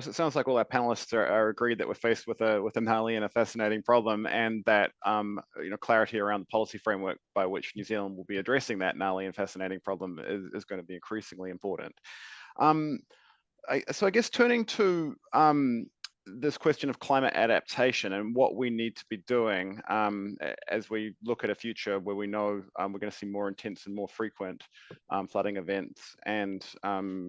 So it sounds like all our panelists are agreed that we're faced with a gnarly and a fascinating problem, and that clarity around the policy framework by which New Zealand will be addressing that gnarly and fascinating problem is going to be increasingly important. So I guess turning to this question of climate adaptation and what we need to be doing as we look at a future where we know we're going to see more intense and more frequent flooding events and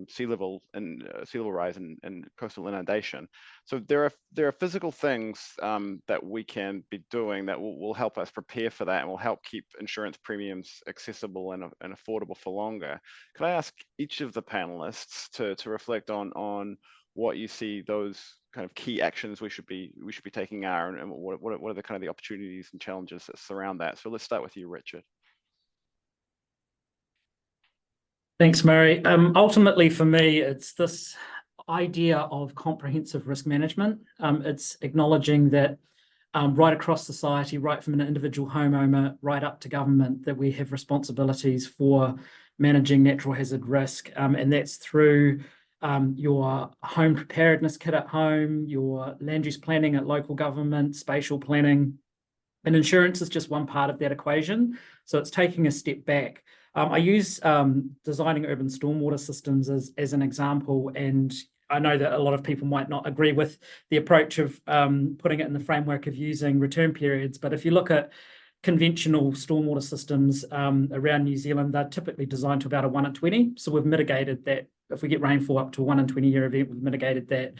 sea level rise and coastal inundation. So there are physical things that we can be doing that will help us prepare for that and will help keep insurance premiums accessible and affordable for longer. Could I ask each of the panelists to reflect on what you see those kind of key actions we should be taking are, and what are the kind of the opportunities and challenges that surround that? So let's start with you, Richard. Thanks, Murray. Ultimately, for me, it's this idea of comprehensive risk management. It's acknowledging that right across society, right from an individual homeowner right up to government, that we have responsibilities for managing natural hazard risk, and that's through your home preparedness kit at home, your land use planning at local government, spatial planning, and insurance is just one part of that equation. So it's taking a step back. I use designing urban stormwater systems as an example, and I know that a lot of people might not agree with the approach of putting it in the framework of using return periods, but if you look at conventional stormwater systems around New Zealand, they're typically designed to about a 1 in 20. So we've mitigated that. If we get rainfall up to a 1 in 20 year event, we've mitigated that.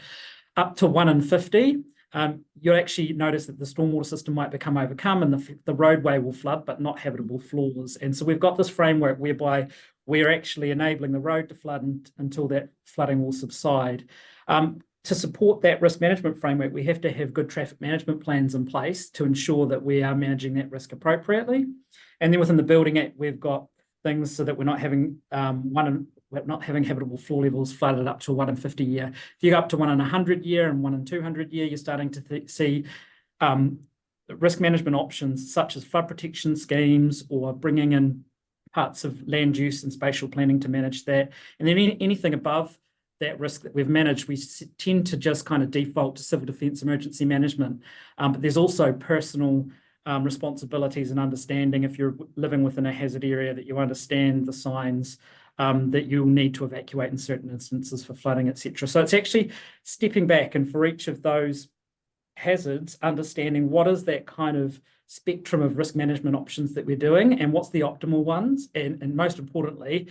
Up to 1 in 50, you'll actually notice that the stormwater system might become overcome and the roadway will flood, but not habitable floors. And so we've got this framework whereby we're actually enabling the road to flood until that flooding will subside. To support that risk management framework, we have to have good traffic management plans in place to ensure that we are managing that risk appropriately. And then within the Building Act, we've got things so that we're not having habitable floor levels flooded up to a 1 in 50 year. If you go up to 1 in 100 year and 1 in 200 year, you're starting to see risk management options such as flood protection schemes or bringing in parts of land use and spatial planning to manage that. And then anything above that risk that we've managed, we tend to just kind of default to civil defence emergency management. But there's also personal responsibilities and understanding if you're living within a hazard area, that you understand the signs that you'll need to evacuate in certain instances for flooding, etc. So it's actually stepping back, and for each of those hazards, understanding what is that kind of spectrum of risk management options that we're doing and what's the optimal ones, and most importantly,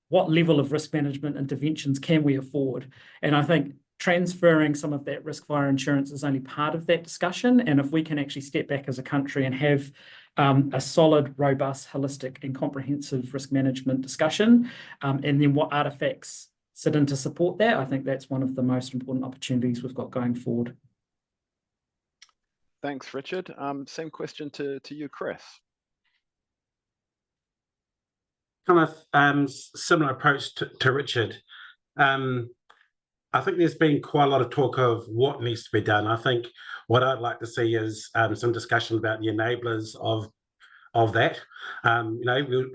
what level of risk management interventions can we afford? And I think transferring some of that risk via insurance is only part of that discussion. And if we can actually step back as a country and have a solid, robust, holistic and comprehensive risk management discussion, and then what artifacts sit in to support that, I think that's one of the most important opportunities we've got going forward. Thanks, Richard. Same question to you, Chris. Kind of similar approach to Richard. I think there's been quite a lot of talk of what needs to be done. I think what I'd like to see is some discussion about the enablers of that.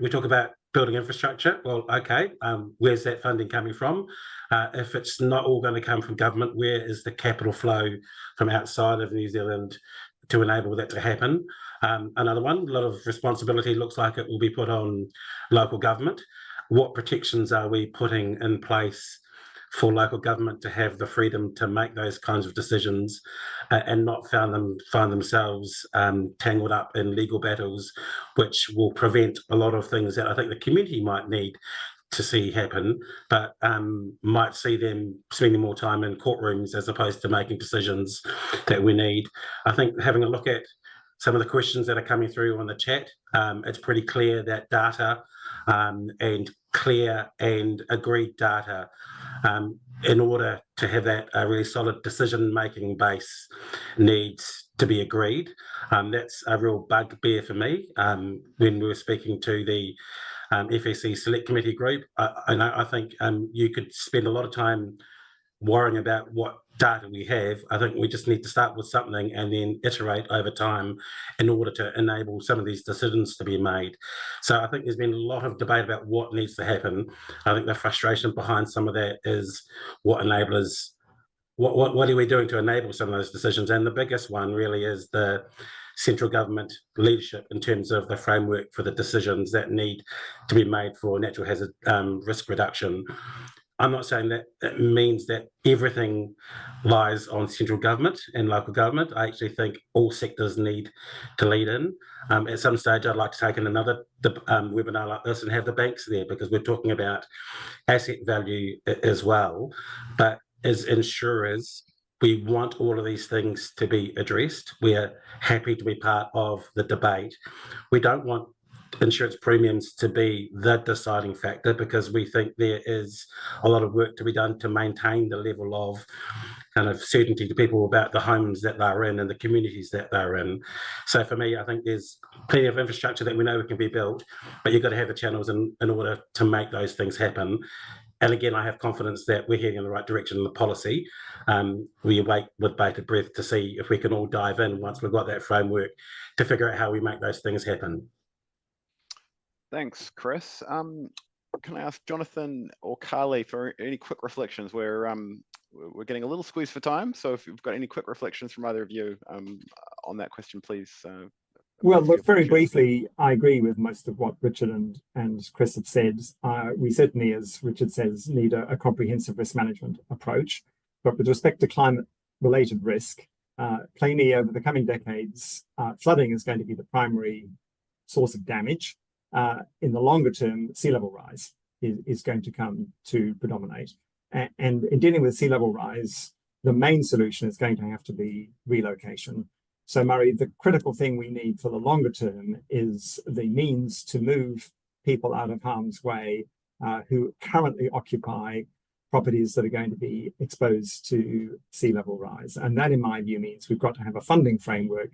We talk about building infrastructure. Well, okay, where's that funding coming from? If it's not all going to come from government, where is the capital flow from outside of New Zealand to enable that to happen? Another one, a lot of responsibility looks like it will be put on local government. What protections are we putting in place for local government to have the freedom to make those kinds of decisions and not find themselves tangled up in legal battles, which will prevent a lot of things that I think the community might need to see happen, but might see them spending more time in courtrooms as opposed to making decisions that we need. I think having a look at some of the questions that are coming through on the chat, it's pretty clear that data and clear and agreed data in order to have that really solid decision-making base needs to be agreed. That's a real bugbear for me. When we were speaking to the FSC Select Committee group, I think you could spend a lot of time worrying about what data we have. I think we just need to start with something and then iterate over time in order to enable some of these decisions to be made. So I think there's been a lot of debate about what needs to happen. I think the frustration behind some of that is what enablers what are we doing to enable some of those decisions? And the biggest one really is the central government leadership in terms of the framework for the decisions that need to be made for natural hazard risk reduction. I'm not saying that it means that everything lies on central government and local government. I actually think all sectors need to lead in. At some stage, I'd like to take in another webinar like this and have the banks there, because we're talking about asset value as well. But as insurers, we want all of these things to be addressed. We are happy to be part of the debate. We don't want insurance premiums to be the deciding factor, because we think there is a lot of work to be done to maintain the level of kind of certainty to people about the homes that they're in and the communities that they're in. So for me, I think there's plenty of infrastructure that we know can be built, but you've got to have the channels in order to make those things happen. And again, I have confidence that we're heading in the right direction in the policy. We wait with bated breath to see if we can all dive in once we've got that framework to figure out how we make those things happen. Thanks, Chris. Can I ask Jonathan or Carly for any quick reflections? We're getting a little squeezed for time, so if you've got any quick reflections from either of you on that question, please. Well, look, very briefly, I agree with most of what Richard and Chris have said. We certainly, as Richard says, need a comprehensive risk management approach. But with respect to climate-related risk, plainly over the coming decades, flooding is going to be the primary source of damage. In the longer term, sea level rise is going to come to predominate. And in dealing with sea level rise, the main solution is going to have to be relocation. So, Murray, the critical thing we need for the longer term is the means to move people out of harm's way who currently occupy properties that are going to be exposed to sea level rise. And that, in my view, means we've got to have a funding framework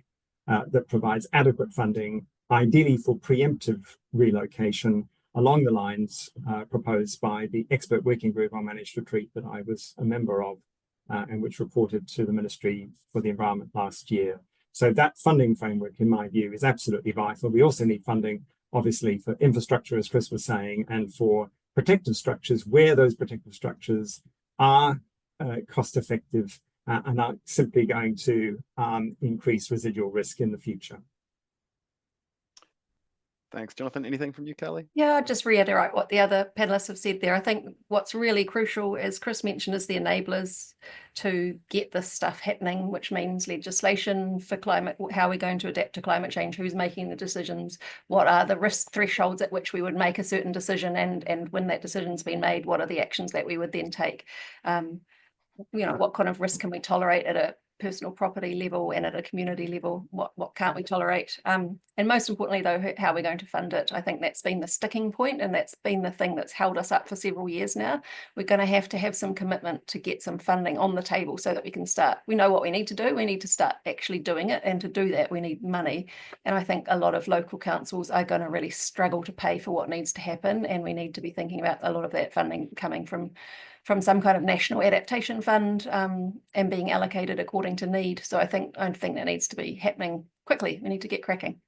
that provides adequate funding, ideally for preemptive relocation along the lines proposed by the expert working group on managed retreat that I was a member of and which reported to the Ministry for the Environment last year. So that funding framework, in my view, is absolutely vital. We also need funding, obviously, for infrastructure, as Chris was saying, and for protective structures where those protective structures are cost effective and are simply going to increase residual risk in the future. Thanks, Jonathan. Anything from you, Carly? Yeah, I'd just reiterate what the other panelists have said there. I think what's really crucial, as Chris mentioned, is the enablers to get this stuff happening, which means legislation for climate, how we're going to adapt to climate change, who's making the decisions, what are the risk thresholds at which we would make a certain decision, and when that decision's been made, what are the actions that we would then take? What kind of risk can we tolerate at a personal property level and at a community level? What can't we tolerate? And most importantly, though, how we're going to fund it. I think that's been the sticking point, and that's been the thing that's held us up for several years now. We're going to have some commitment to get some funding on the table so that we can start. We know what we need to do. We need to start actually doing it, and to do that, we need money. And I think a lot of local councils are going to really struggle to pay for what needs to happen, and we need to be thinking about a lot of that funding coming from some kind of national adaptation fund and being allocated according to need. So I think that needs to be happening quickly. We need to get cracking.